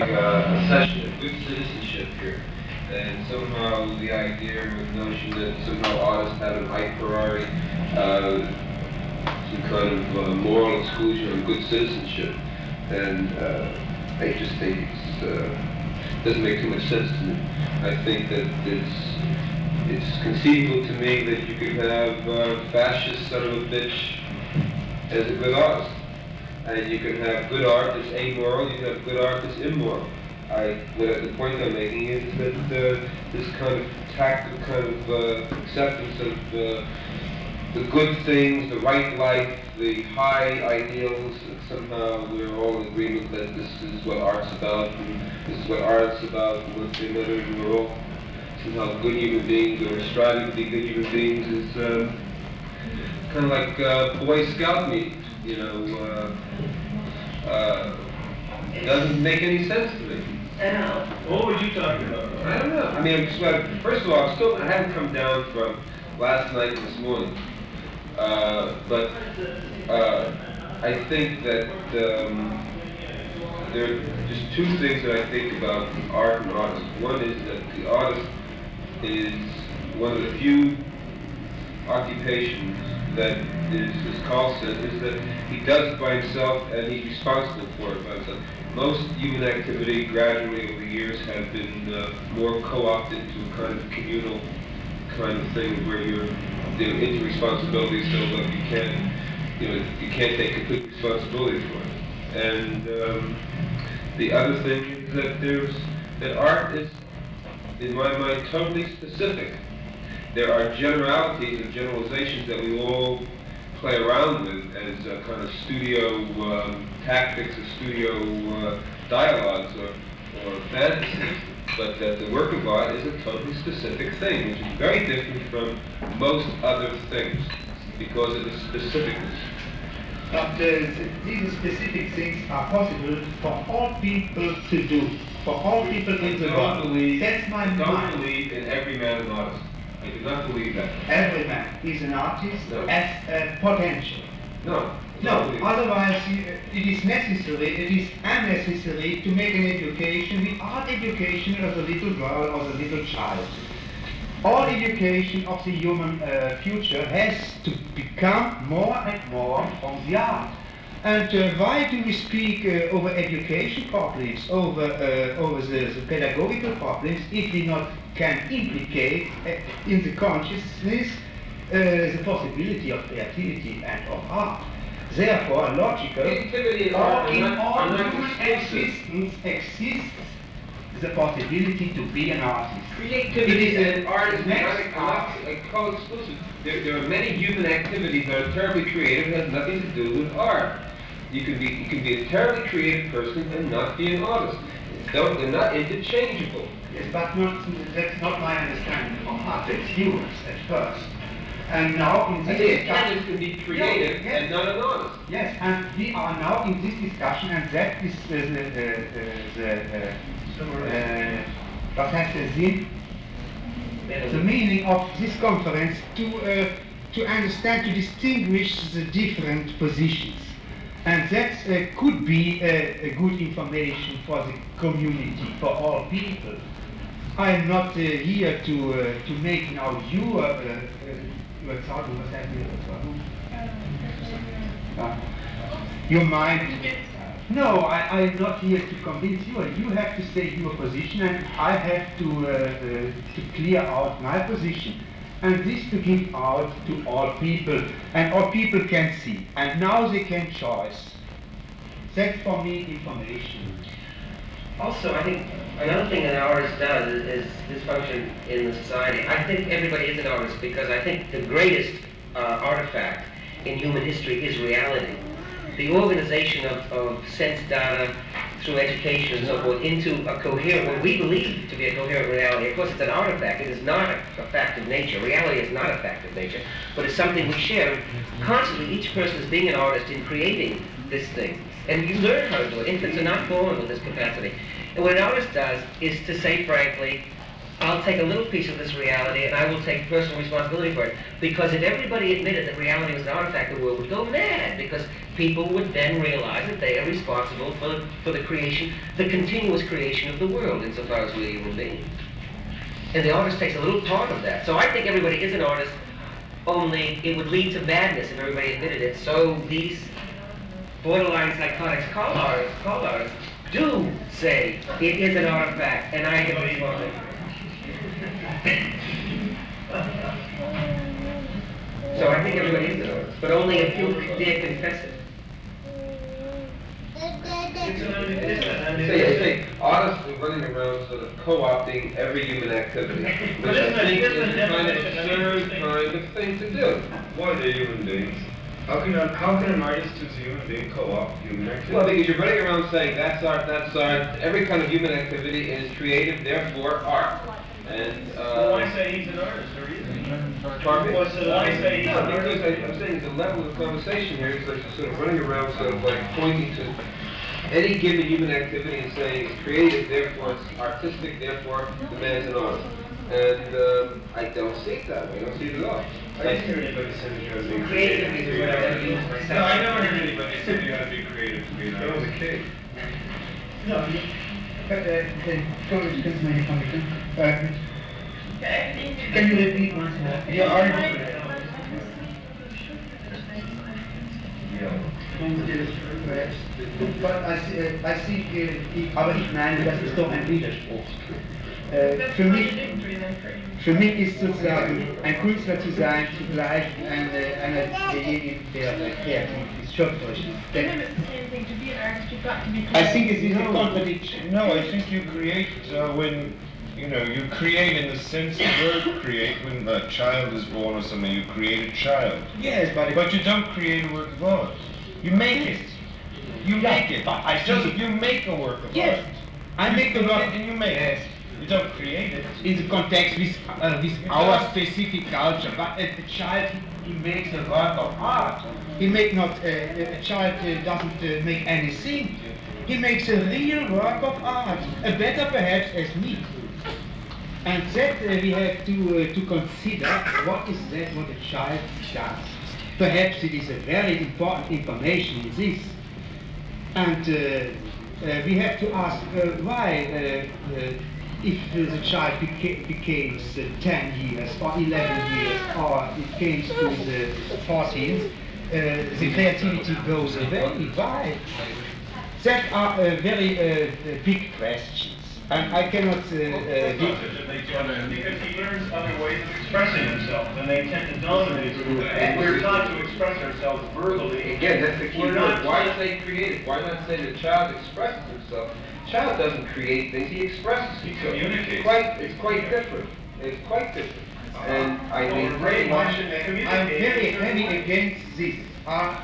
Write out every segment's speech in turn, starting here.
a session of good citizenship here. And somehow the idea or the notion that somehow artists have an a priori, some kind of moral exclusion of good citizenship, and I just think it doesn't make too much sense to me. I think that it's conceivable to me that you could have fascist son of a bitch as a good artist. And you can have good art that's amoral, you can have good art that's immoral. The point I'm making is that this kind of tactile kind of acceptance of the good things, the right life, the high ideals, and somehow we're all in agreement that this is what art's about, and this is what art's about, and one thing or another, and we're all somehow good human beings, or striving to be good human beings, is kind of like Boy Scout meetings, you know. It doesn't make any sense to me. What were you talking about? I don't know. I mean, first of all, I haven't come down from last night and this morning. But I think that there are just two things that I think about art and artists. One is that the artist is one of the few occupations that is, as Carl said, is that he does it by himself and he's responsible for it by himself. Most human activity gradually over the years have been more co-opted to a kind of communal kind of thing where you're into responsibility so that you can't take complete responsibility for it. And the other thing is that art is, in my mind, totally specific. There are generalities and generalizations that we all play around with as kind of studio tactics or studio dialogues or fantasies, but that the work of art is a totally specific thing, which is very different from most other things because of its specificness. But these specific things are possible for all people to do, for all people in the world. That's my mind. I don't believe in every man an artist. I do not believe that. Every man is an artist as a potential. No. No, otherwise it is unnecessary to make an education, the art education of the little girl or the little child. All education of the human future has to become more and more from the art. And why do we speak over education problems, over the pedagogical problems, if we not can implicate in the consciousness the possibility of creativity and of art? Therefore, logical, in all human existence exists the possibility to be an artist. Creativity and art is not co-exclusive. There are many human activities that are terribly creative and have nothing to do with art. You can be a terribly creative person and not be an artist. They're not interchangeable. Yes, but that's not my understanding of art. That's yours at first. And now in this discussion, can be creative and not an artist. Yes, and we are now in this discussion, and that is what has the meaning of this conference to understand, to distinguish the different positions. And that could be a good information for the community, for all people. I am not here to make now your mind. No, I'm not here to convince you. You have to say your position, and I have to clear out my position. And this to give out to all people, and all people can see. And now they can choose. That's for me information. Also, I think another thing an artist does is this function in the society. I think everybody is an artist because I think the greatest artifact in human history is reality. The organization of sense data through education and so forth into a coherent, what we believe to be a coherent reality. Of course, it's an artifact. It is not a fact of nature. Reality is not a fact of nature, but it's something we share. Constantly, each person is being an artist in creating this thing. And you learn how to do it. Infants are not born with this capacity. And what an artist does is to say frankly, I'll take a little piece of this reality and I will take personal responsibility for it. Because if everybody admitted that reality was an artifact, the world would go mad, because people would then realize that they are responsible for the creation, the continuous creation of the world, insofar as we're human beings. And the artist takes a little part of that. So I think everybody is an artist, only it would lead to madness if everybody admitted it. So these borderline psychotic call artists do say it is an artifact, and I am responsible. So I think everybody is an artist, but only a few dare confess it. So you say artists are running around sort of co-opting every human activity, which I think is a kind of absurd kind of thing to do. Why they're human beings? How can an artist who's a human being co-opt human activity? Well, because you're running around saying that's art, that's art. Every kind of human activity is creative, therefore art. And well, why say he's an artist, or he isn't? Pardon me? Why say he's an artist? Because I'm saying the level of conversation here is like sort of running around, sort of like pointing to any given human activity and saying it's creative, therefore it's artistic, therefore the man's an artist. And I don't see it that way. I don't see it at all. I didn't hear anybody say that you had to be Creative creative. is what I mean myself. No, I never heard anybody say you had to be creative to be an artist. I was a kid. No, can you repeat once more? Yeah, aber ich meine, das ist doch ein Widerspruch. Für mich ist sozusagen ein Künstler zu sein zugleich einer derjenigen, der kreativ ist, schöpferisch ist. I think it is a contradiction. No, I think you create when, you know, you create in the sense the word create. When a child is born or something, you create a child. Yes, But you don't create a work of art. You make it. You make it. But I Just think you make a work of yes, art. I make a work And you make it. You don't create it. in the context with our specific culture. But a child, he makes a work of art. He make not a child doesn't make anything. He makes a real work of art, better perhaps as me. And that we have to consider what is that what a child does. Perhaps it is a very important information in this. And we have to ask why if the child becomes 10 years or 11 years or it came to the 14th, the creativity goes away. Why? That are very big questions. And I cannot Because he learns other ways of expressing himself, and they tend to dominate. And we're taught to express ourselves verbally. Again, that's the key word. Why say creative? Why not say the child expresses himself? Child doesn't create things, he expresses himself. He communicates. It's quite different. It's quite different. And I think I'm very heavy against this. I'm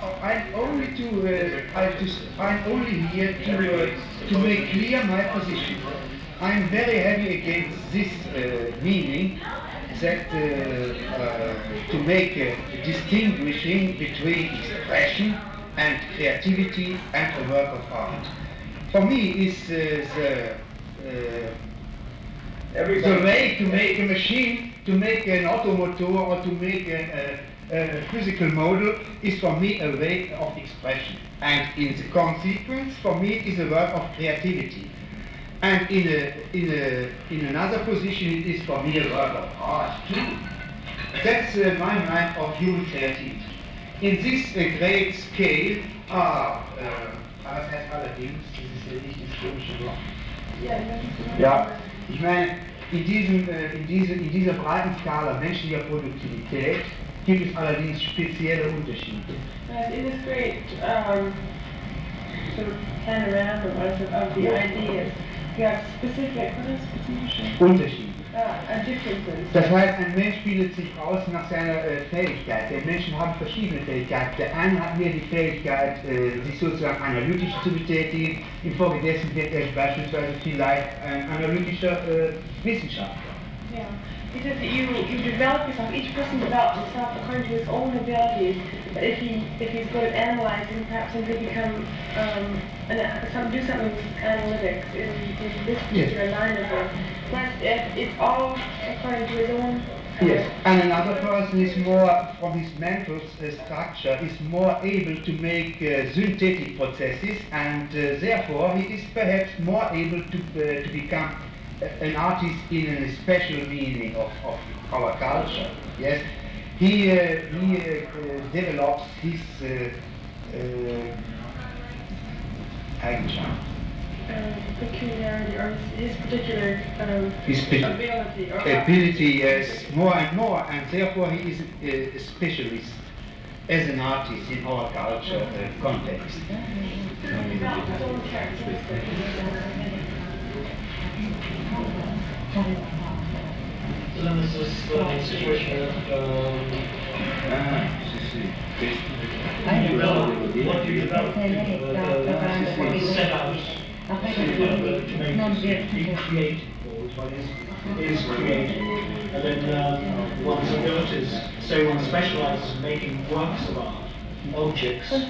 only here to make clear my position. I'm very heavy against this meaning that to make a distinguishing between expression and creativity and a work of art. For me, is the way to make a machine, to make an automotor, or to make a physical model is for me a way of expression. And in the consequence, for me, it is a work of creativity. And in another position, it is for me a work of art too. That's my mind of human creativity. In this great scale was heißt allerdings, das ist ja nicht das komische Wort. Ja, ich meine, in dieser breiten Skala menschlicher Produktivität gibt es allerdings spezielle Unterschiede. In this great sort of panorama of the ideas, you have specific Unterschiede. differences. Das heißt, ein Mensch bildet sich aus nach seiner Fähigkeit. Die Menschen haben verschiedene Fähigkeiten. Der eine hat mehr die Fähigkeit, sich sozusagen analytisch zu betätigen. Infolgedessen wird er beispielsweise vielleicht ein analytischer Wissenschaftler. Yeah. He says that you develop yourself, each person develops himself according to his own abilities, but if he's good at analyzing, perhaps he could become, do something with analytics in this particular line of work. But it's all according to his own. Yes, and another person is more, from his mental structure, is more able to make synthetic processes, and therefore he is perhaps more able to become an artist in a special meaning of our culture. Yes, he develops his Eigenschaften. Peculiarity or his particular ability, yes, more and more, and therefore he is a specialist as an artist in our culture context. So then this is the situation of what you develop, set out to make being creative, or what is creative, and then one's abilities, so one specializes in making works of art, objects. Does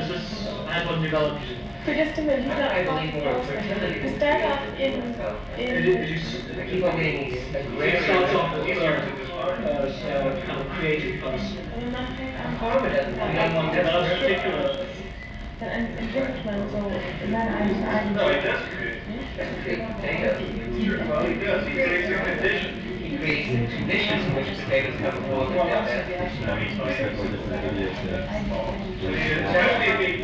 this, as one develops it? So just a minute, he's not I believe more to start off in People being It starts off as a kind of creative person. One develops particular. and gentlemen, so then I'm No, he does create. Sure, well, he does. He creates a condition. He creates conditions in which potatoes come forward with that. Especially if you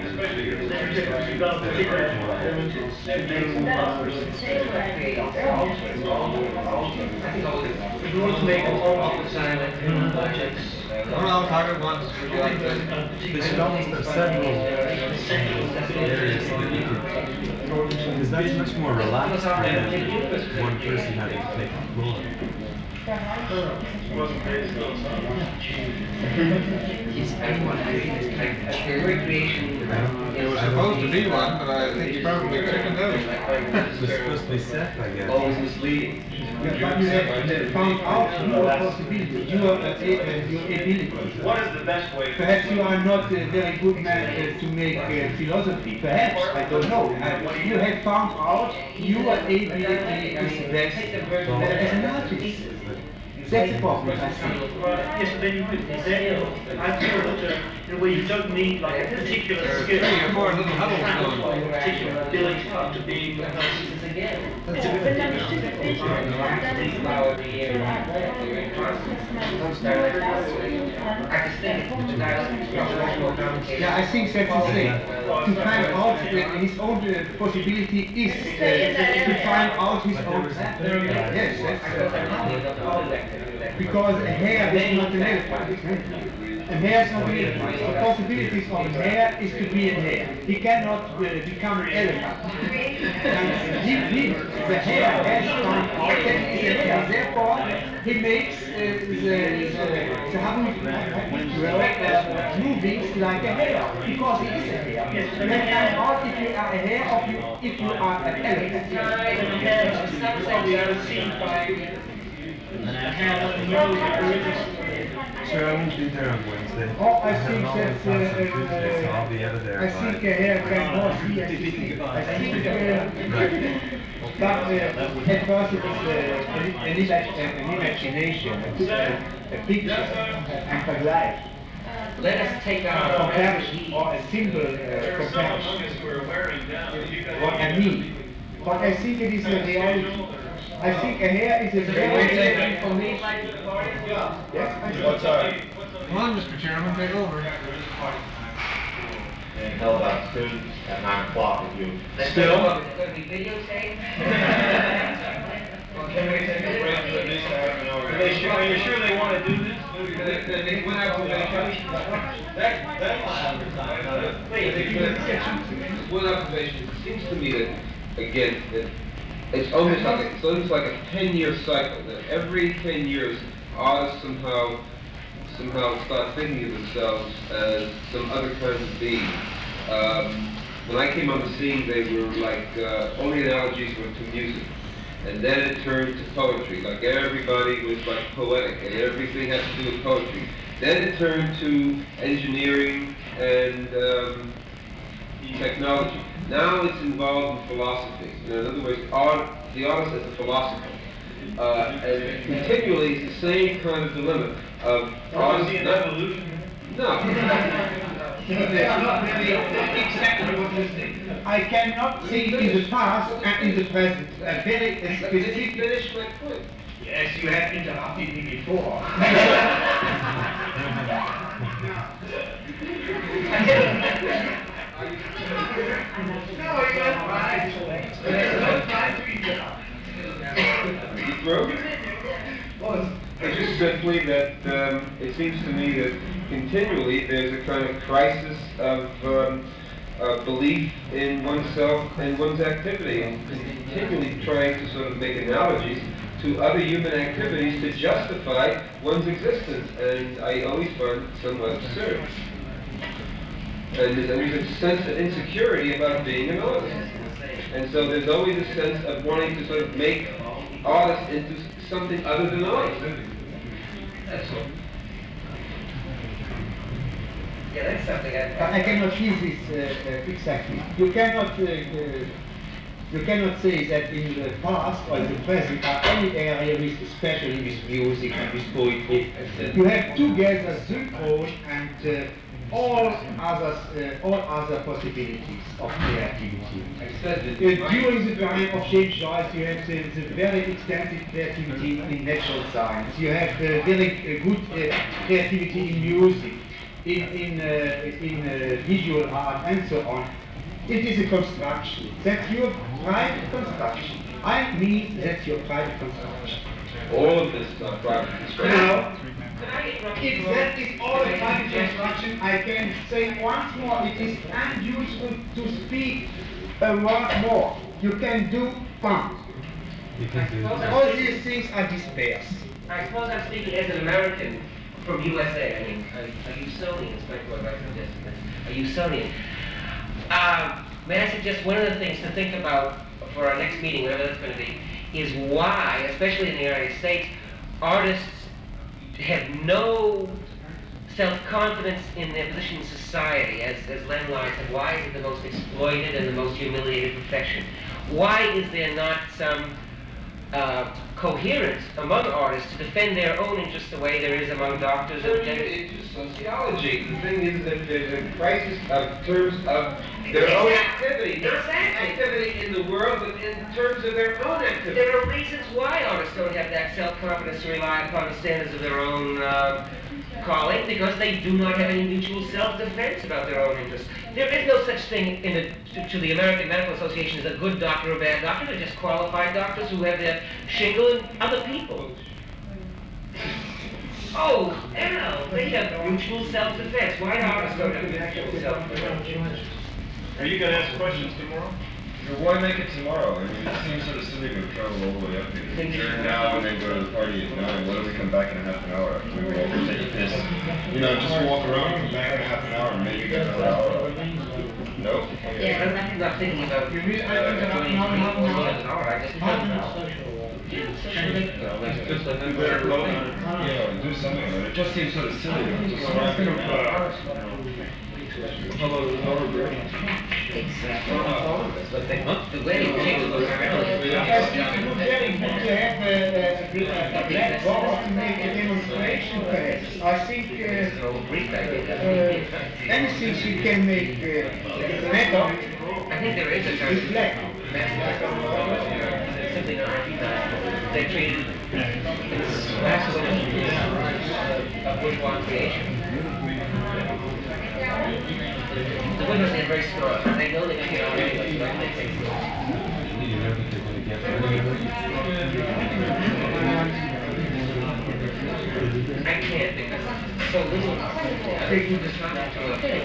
develop particular abilities to if you want to make an object, Around target ones, would you like to? There's almost several areas because that's much more relaxed than one person having to take control of it. Is anyone having this kind of recreation? It was supposed to be one, but I think you probably chickened out. It was supposed to be Seth, I guess. Always misleading. But you have found out your possibility, your ability. what is the best way? Perhaps you are not a very good man to make philosophy. Perhaps, I don't know. You have found out your ability is best as an artist. That's the problem, I think. Yes, but then you could then I feel that in a way you don't need like a particular skill. Three or four little huddles going. Like a particular ability to be a person. Yeah, I think that's the thing. To find out his own possibility is to find out his own. Yes, that's because a hare is not an elephant. A hare is not an elephant. The possibilities of a hare is to be a hare. He cannot become an elephant. And the hare has found out that he is a hare. Therefore, he makes movings like a hare, because he is a hare. You can find out if you are a hare or if you are an elephant. Sure, I won't be there on Wednesday. Oh, I think that's, so I'll be out of there. I think a hair can more see as you think. I think, but at first it is an imagination, a picture, and vergleich. Let us take A our comparison, or a simple comparison. What I mean. But I think it is a reality. I think a hair is a very information. Yes, What's up? Come on, Mr. Chairman, take over. And held out students at 9 o'clock if you. Still? It's going to be videotaped? Can we take a break for at least half an hour? Are you sure they want to do this? They went out to one observation. It seems to me that, again, that it's almost like a 10-year cycle. That every 10 years, artists somehow start thinking of themselves as some other kinds of beings. When I came on the scene, they were like only analogies were to music. And then it turned to poetry, like everybody was like poetic, and everything had to do with poetry. Then it turned to engineering and technology. Now it's involved in philosophy. In other words, the artist is a philosopher. And continually it's the same kind of dilemma of artists. Evolution? No. They are not really exactly what you think. I cannot see in the past and in the present a very specific. Finish my point. Yes, you have interrupted me before. No, you are right. Don't try to interrupt. You through? It's just simply that it seems to me that continually there's a kind of crisis of belief in oneself and one's activity, and continually trying to sort of make analogies to other human activities to justify one's existence, and I always find it somewhat absurd. And there's a sense of insecurity about being an artist. And so there's always a sense of wanting to sort of make artists into something other than artists. That's all. Yeah, that's something I cannot hear this exactly. You cannot say that in the past or in the present are any area with, especially with music and with poetry. You have together synchrone and all other possibilities of creativity. During the time of James Joyce, you have the very extensive creativity in natural science. You have very good creativity in music, in visual art, and so on. It is a construction. That's your private construction. I mean that's your private construction. All of this is not private construction. Now, if that is all a private construction, I can say once more, it is unuseful to speak a word more. You can do fun. All these things are dispersed. I suppose I'm speaking as an American from USA. I mean, a Usonian is quite what I suggest. A Usonian. May I suggest one of the things to think about for our next meeting, whatever that's going to be, is why, especially in the United States, artists have no self-confidence in their position in society, as Len Lye said. Why is it the most exploited and the most humiliated profession? Why is there not some coherence among artists to defend their own interests the way there is among doctors and It's just sociology. The thing is that there's a crisis of terms of their own activity. Not activity in the world, but in terms of their own activity. There are reasons why artists don't have that self-confidence to rely upon the standards of their own calling, because they do not have any mutual self-defense about their own interests. There is no such thing to the American Medical Association as a good doctor or a bad doctor. They're just qualified doctors who have their shingle and other people. Oh, hell, they have mutual self-defense. Why do artists don't have mutual self-defense? Are you going to ask questions tomorrow? Why make it tomorrow? I mean, it seems sort of silly to travel all the way up here. During now and then go to the party at 9. What if we come back in a half an hour after we walk and take a piss? You know, just walk around, come back in a half an hour, and maybe get another hour. No? Okay. Yeah, I'm not thinking about doing more than an hour. I just You better go and do something about it. It just seems sort of silly to just wrap it up. Exactly. But the way they take it was It would be very good to have a black box to make a demonstration perhaps. I think anything you can make metal I think there is a chance. is black. Simply not recognized. They treated a bourgeois creation. The women are very smart. They know they can get on anyway, so they take it. I can't because so little. I think you just run out to a yeah,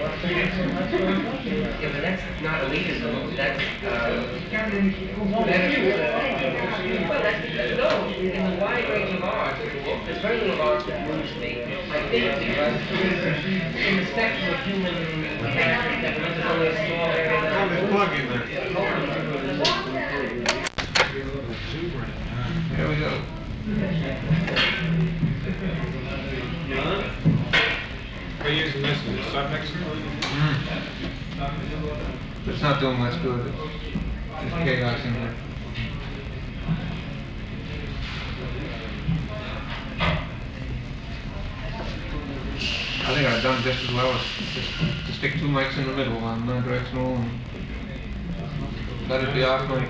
but that's not elitism. That's well, that's no. In the wide range of art, there's very little art that moves me. I think because in the spectrum of human character, that there's only a small area that I'm It's not doing much good. It's chaos in there. I think I've done just as well as just to stick 2 mics in the middle on non-directional and let it be off mic.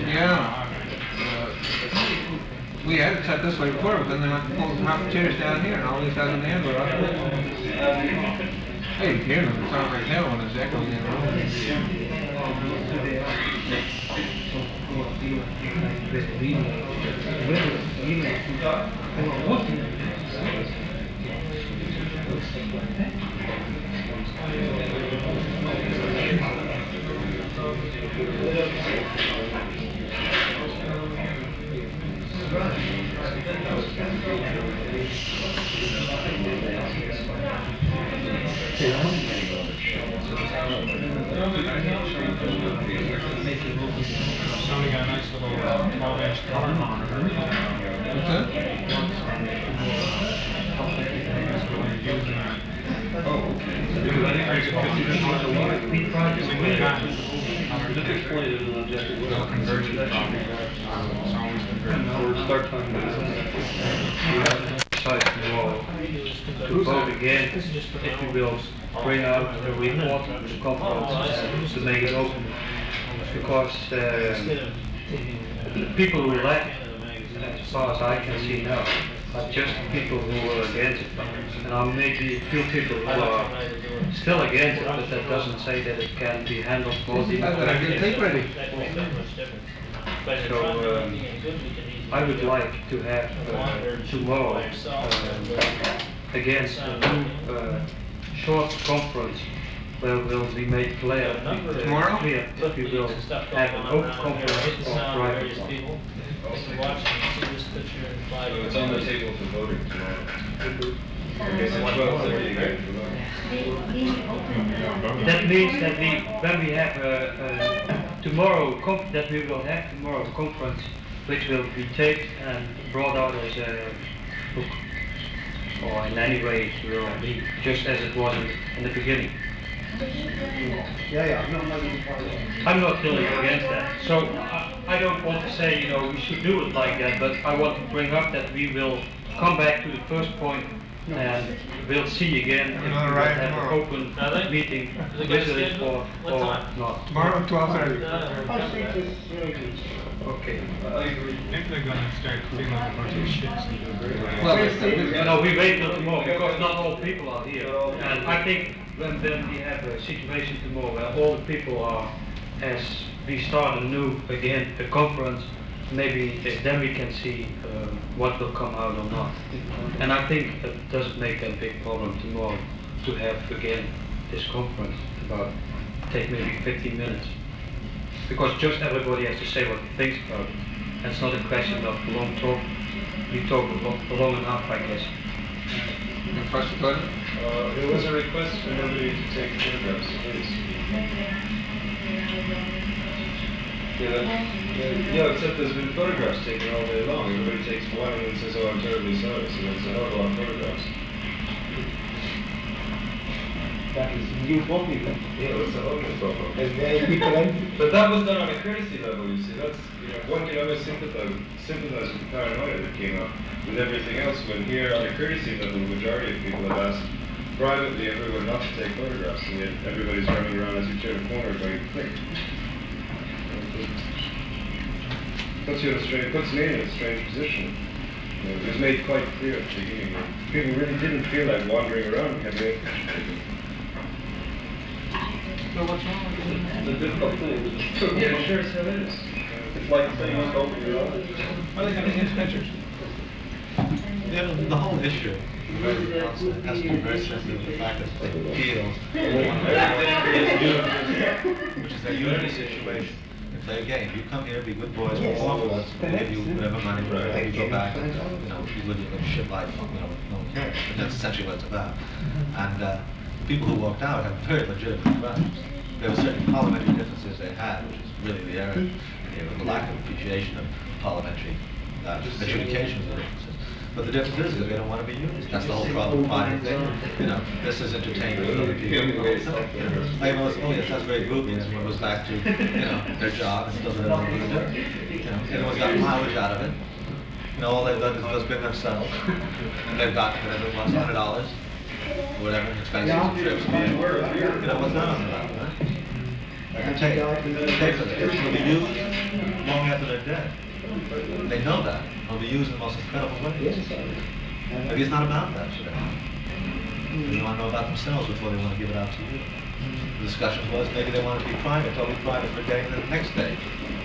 Yeah. We had it set this way before, but then they went and pulled half the chairs down here, and all these guys on the end were up. Hey, you can hear them. It sounds like hell when it's echoing in the room. Somebody got a nice little 12-inch color monitor. What's that? To vote again, if you will, bring out a report to the conference to make it open, because the people who left, as far as I can see now, are just people who were against it. And there may be a few people who are still against it, but that doesn't say that it can be handled more deeply. So I would like to have tomorrow against a new short conference where will be made clear Tomorrow? Clear if we will have an open conference or private one. So it's on the table for voting tomorrow. Okay, so 12:30 again for voting. That means that when we have tomorrow, that we will have tomorrow a conference which will be taped and brought out as a book, or in any way it will be just as it was in the beginning. I'm not really against that. So I don't want to say, you know, we should do it like that, but I want to bring up that we will come back to the first point and we'll see again if we will have an open meeting, visited or not. Tomorrow at 12:30. Okay. I agree. I think they're going to start feeling a bunch of shit. Well, no, we wait till tomorrow because not all people are here. And I think when we have a situation tomorrow where all the people are, as we start anew again, a conference, maybe then we can see what will come out or not. And I think it doesn't make a big problem tomorrow to have again this conference about, take maybe 15 minutes. Because just everybody has to say what he thinks about it. And it's not a question of long talk. We talk long enough, I guess. There was a request for nobody to take photographs, please. Yeah, except there's been photographs taken all day long. Everybody takes one and then says, oh, I'm terribly sorry, so that's a hell of a lot of photographs. That is new for people. Yeah, that's a whole new problem. It's very different. But that was done on a courtesy level, you see. That's, you know, one can always sympathize with the paranoia that came up with everything else, when here on a courtesy level, the majority of people have asked privately everyone not to take photographs, and yet everybody's running around as you turn a corner going, click. Puts me in a strange position. You know, it was made quite clear at the beginning that people really didn't feel like wandering around, can they? So what's wrong with it? It's a difficult thing. Yeah, sure, so it is. It's like saying, open your eyes. Are they going to hit pictures? The whole issue has to be very sensitive to the fact that they feel which is that you're in a situation. If play a game. You come here, be good boys, perform for us, we'll give you whatever money, whatever, you go back, and, you know, you live a shit life, you know, no one cares. And that's essentially what it's about. And the people who walked out have very legitimate grounds. There were certain parliamentary differences they had, which is really the error here, the lack of appreciation of parliamentary adjudication of the differences. But the difference is that they don't want to be used. That's the whole problem. You know, this is entertainment for other people. You know, oh yes, that's very groovy. Everyone goes back to, you know, their job and does whatever they do. You know, everyone's got mileage out of it. You know, all they've done is just been themselves, and they've got whatever it was, $100 or whatever, expensive trips. You know, what's that on about, right? I can take it. It'll be used long after they're dead. They know that. It'll be used in the most incredible ways. Maybe it's not about that today. They want to know about themselves before they want to give it out to you. The discussion was maybe they want to be private, totally private for a day, and then the next day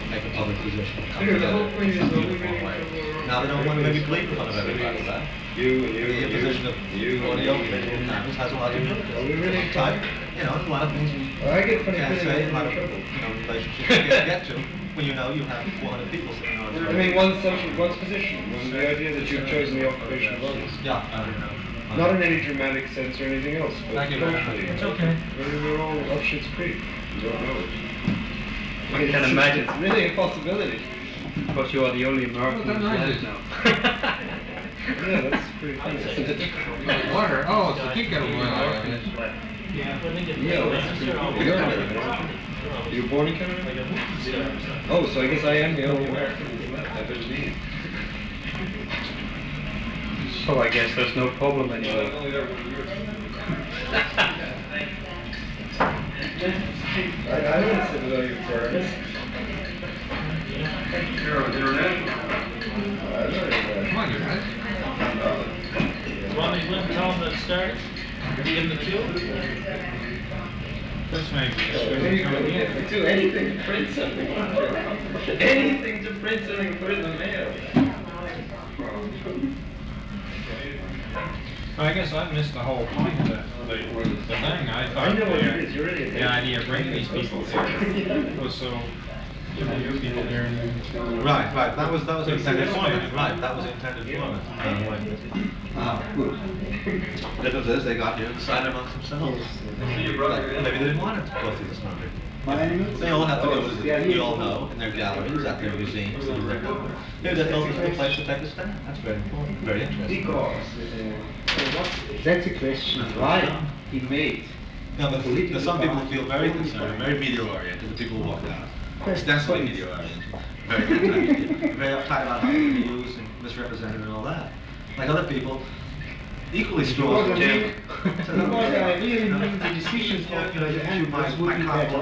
make a public position. Come together. Now they don't want to maybe bleed in front of everybody, right? The imposition of audio cameras has a lot to do with it. You know, a lot of things you can't say, a lot of relationships you can't get to when you know you have 400 people sitting on it. I mean, one's position, the idea that you've chosen the occupation of others. Yeah, I don't know. Not in any dramatic sense or anything else, but Thank you very much. it's okay. We're all up Shit's Creek. You don't know it. I can imagine. It's really a possibility. But you are the only American who's left now. Yeah, that's pretty funny. Water? Oh, it's a tea kettle going on. Yeah, that's pretty cool. You're American. You were born in Canada? Oh, so I guess I am the only American who's left. I better leave. So I guess there's no problem anymore. I don't sit with all your foreigners. You're international. Come on, you guys. Want me to tell them to start? Give them the cue? This makes Do anything to print something. Anything to print something and put it in the mail. I guess I missed the whole point of the thing. I thought the idea of bringing these people here was so, you know, you people here. Right. That was the intended format. Right. That was the intended format. The difference is they got here and decided amongst themselves. Maybe they didn't want to go through this number. They all have to go to, we all know, in their galleries, at their museums, to do their number. Maybe that felt a place to take a stand. That's very important, very interesting. Because that's a question why he made. No, but some people feel very concerned, very media-oriented, the people who walked out. Extensively media-oriented, very uptight, very uptight about how they can be used and misrepresented and all that. Like other people, equally strong. Because I really mean the decisions of the animals would be better.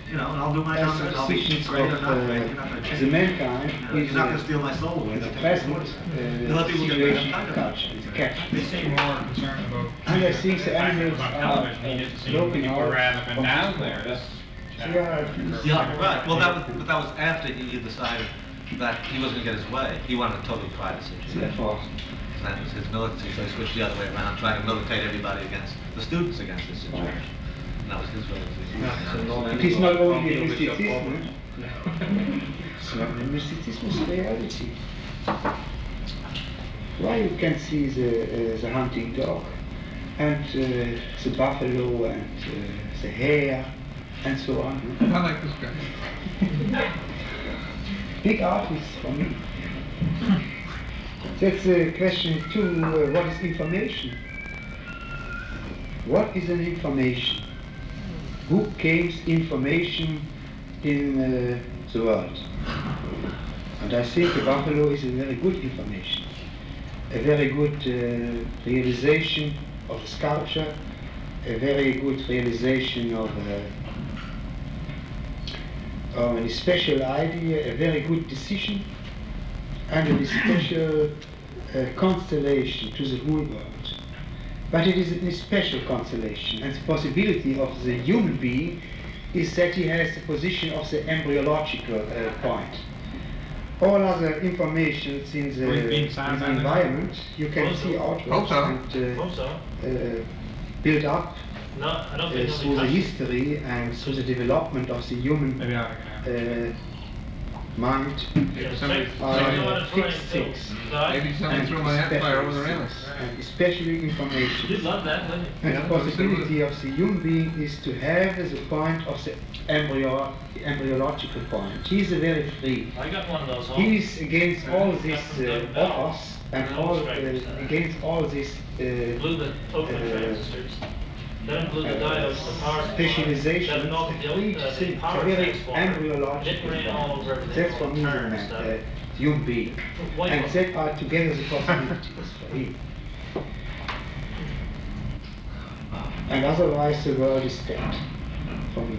You know, and I'll do my As numbers, I'll be decisions great or of not great, you're not going to change. the mankind You're not going to steal my soul away. the present situation culture, the catch. They seem more concerned about. And I think the animals about are television needed to see looking people out. rather than down there. That's. Yeah, right. Well, that was after he decided that he wasn't going to get his way. He wanted a totally private situation. That was his militancy, so he switched the other way around, trying to militate everybody against the students against this situation. And that was his militancy. It is not only a mysticism. It's not a mysticism, it's reality. Why you can see the hunting dog and the buffalo and the hare and so on. I like this guy. Big artists for me. That's a question too, what is information? What is an information? Who gives information in the world? And I think the buffalo is a very good information. A very good realization of a sculpture, a very good realization of a special idea, a very good decision, and a special constellation to the whole world. But it is a special constellation, and the possibility of the human being is that he has the position of the embryological point. All other information in the environment you can see outwards and build up through the history and through the development of the human mind are fixed things. Maybe somebody threw my fire over the railings. And especially information. You'd love that, wouldn't you? And the possibility of the human being is to have as a point of the embryological point. He's a very free. I got one of those home. He's against all this offers and all against all this Blew the token transistors. Then blew the diodes, the power supply. specialization. Then knocked the power very transformer. embryological It ran all over everything. That's for me the human being. And that are together the possibilities for him. And otherwise the world is dead for me.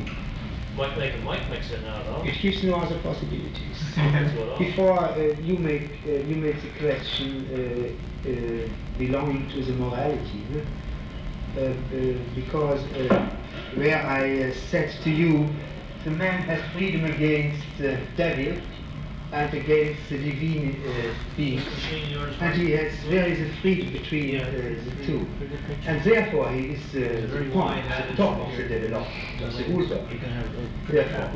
Might make a mic mixer now, though. It gives no other possibilities. Before you make the question belonging to the morality, because where I said to you, the man has freedom against the devil and against the divine beings, and there is a freedom between the two, and therefore he is the point, the top of the development, of the Uber. Therefore,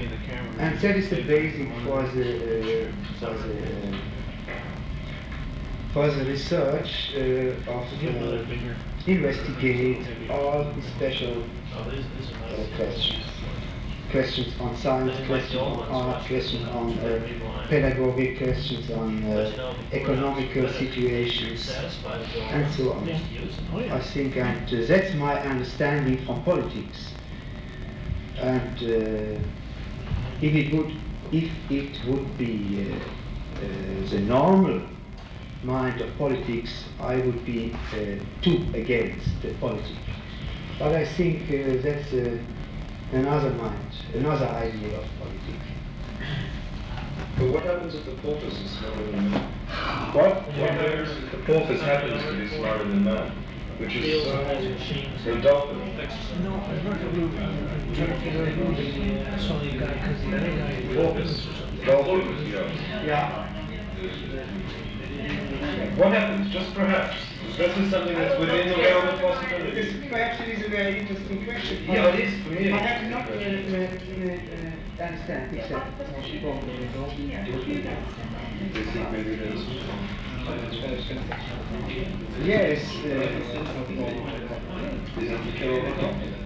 and that is the basic for the research of investigate all the special questions. Questions on science, questions on art, questions on pedagogic, questions on economical situations, and so on. I think, and that's my understanding from politics. And if it would be the normal mind of politics, I would be too against the politics. But I think that's another mind, another idea of politics. But what happens if the porpoise is smarter than man? What? What happens if the porpoise happens to be smarter than man? Which is a dolphin. Porpoise. Dolphin, Yeah. What happens, just perhaps? This is something that's within the realm of possibilities. Perhaps it is a very interesting question. Yeah, it is for me. I have not understand exactly. Yes. To kill all the dolphins.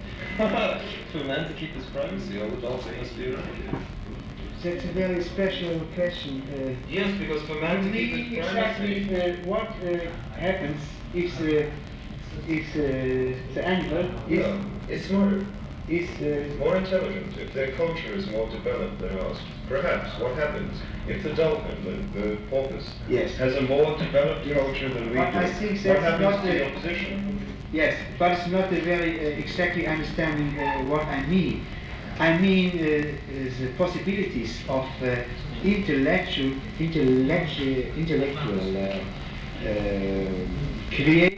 For a man to keep his privacy, all the dolphins must be around. That's a very special question. Yes, because for man to keep his privacy. Exactly what happens if the animal is smarter. Is more intelligent, if their culture is more developed than ours. Perhaps what happens if the dolphin, the porpoise, has a more developed culture than we do? I think what that's happens not to your position? Yes, but it's not a very exactly understanding what I mean. I mean the possibilities of intellectual creation.